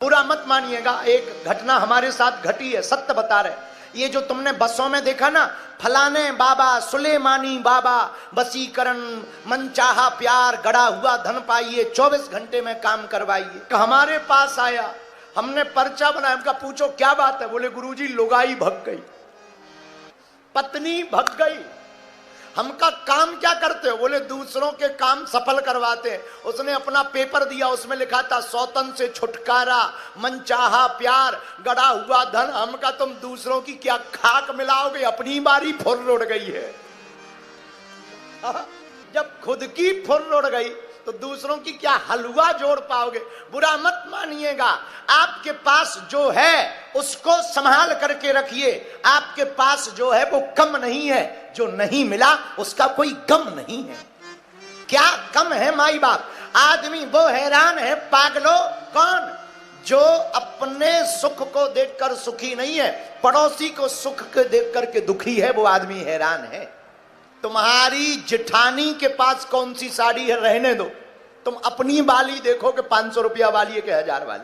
बुरा मत मानिएगा, एक घटना हमारे साथ घटी है, सत्य बता रहे। ये जो तुमने बसों में देखा ना, फलाने बाबा, सुलेमानी बाबा, वसीकरण, मनचाहा प्यार, गड़ा हुआ धन पाइए, 24 घंटे में काम करवाइए। हमारे पास आया, हमने पर्चा बनाया, हमका पूछो क्या बात है? बोले गुरुजी लुगाई भग गई, पत्नी भग गई। हमका काम क्या करते हो? बोले दूसरों के काम सफल करवाते हैं। उसने अपना पेपर दिया, उसमें लिखा था सौतन से छुटकारा, मनचाहा प्यार, गड़ा हुआ धन। हमका तुम दूसरों की क्या खाक मिलाओगे? अपनी बारी फुर्र उड़ गई है। जब खुद की फुर्र उड़ गई तो दूसरों की क्या हलवा जोड़ पाओगे? बुरा मत मानिएगा, आपके पास जो है उसको संभाल करके रखिए। आपके पास जो है वो कम नहीं है, जो नहीं मिला उसका कोई गम नहीं है। क्या कम है माई बाप? आदमी वो हैरान है पागलो, कौन? जो अपने सुख को देखकर सुखी नहीं है, पड़ोसी को सुख को देख करके दुखी है, वो आदमी हैरान है। तुम्हारी जेठानी के पास कौन सी साड़ी है रहने दो, तुम अपनी वाली देखो कि 500 रुपया वाली है कि 1000 वाली,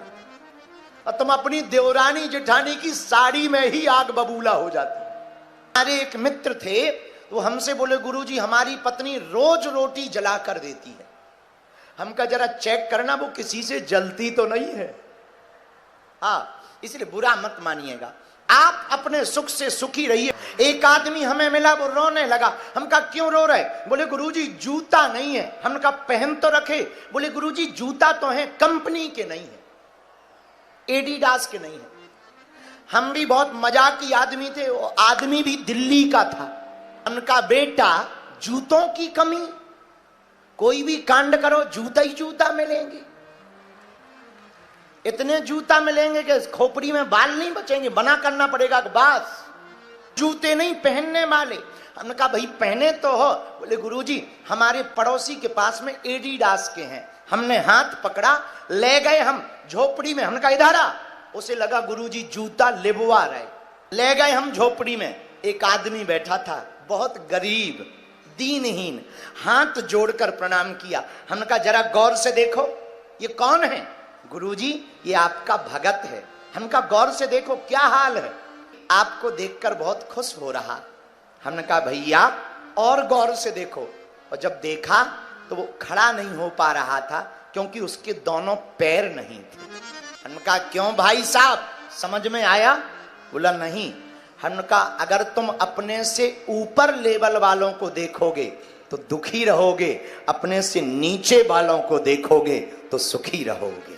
और तुम अपनी देवरानी जेठानी की साड़ी में ही आग बबूला हो जाती। हमारे एक मित्र थे, वो हमसे बोले गुरुजी हमारी पत्नी रोज रोटी जला कर देती है। हमका जरा चेक करना वो किसी से जलती तो नहीं है। हाँ, इसलिए बुरा मत मानिएगा, आप अपने सुख से सुखी रहिए। एक आदमी हमें मिला, वो रोने लगा। हम कहा क्यों रो रहे? बोले गुरुजी जूता नहीं है। हमने कहा पहन तो रखे। बोले गुरुजी जूता तो है, कंपनी के नहीं है, एडिडास के नहीं है। हम भी बहुत मजाकी आदमी थे, वो आदमी भी दिल्ली का था। उनका बेटा जूतों की कमी, कोई भी कांड करो जूता ही जूता मिलेंगे, इतने जूता मिलेंगे कि खोपड़ी में बाल नहीं बचेंगे, बना करना पड़ेगा कि बस जूते नहीं पहनने वाले। हमने कहा भाई पहने तो हो। बोले गुरुजी हमारे पड़ोसी के पास में एडिडास के हैं। हमने हाथ पकड़ा, ले गए हम झोपड़ी में। हमने कहा इधर आ। उसे लगा गुरुजी जूता लेबवा रहे। ले गए हम झोपड़ी में, एक आदमी बैठा था, बहुत गरीब दीनहीन, हाथ जोड़कर प्रणाम किया। हमने कहा जरा गौर से देखो ये कौन है? गुरुजी ये आपका भगत है। हमने कहा गौर से देखो क्या हाल है? आपको देखकर बहुत खुश हो रहा। हमने कहा भैया और गौर से देखो। और जब देखा तो वो खड़ा नहीं हो पा रहा था, क्योंकि उसके दोनों पैर नहीं थे। हमने कहा क्यों भाई साहब, समझ में आया? बोला नहीं। हमने कहा अगर तुम अपने से ऊपर लेवल वालों को देखोगे तो दुखी रहोगे, अपने से नीचे वालों को देखोगे तो सुखी रहोगे।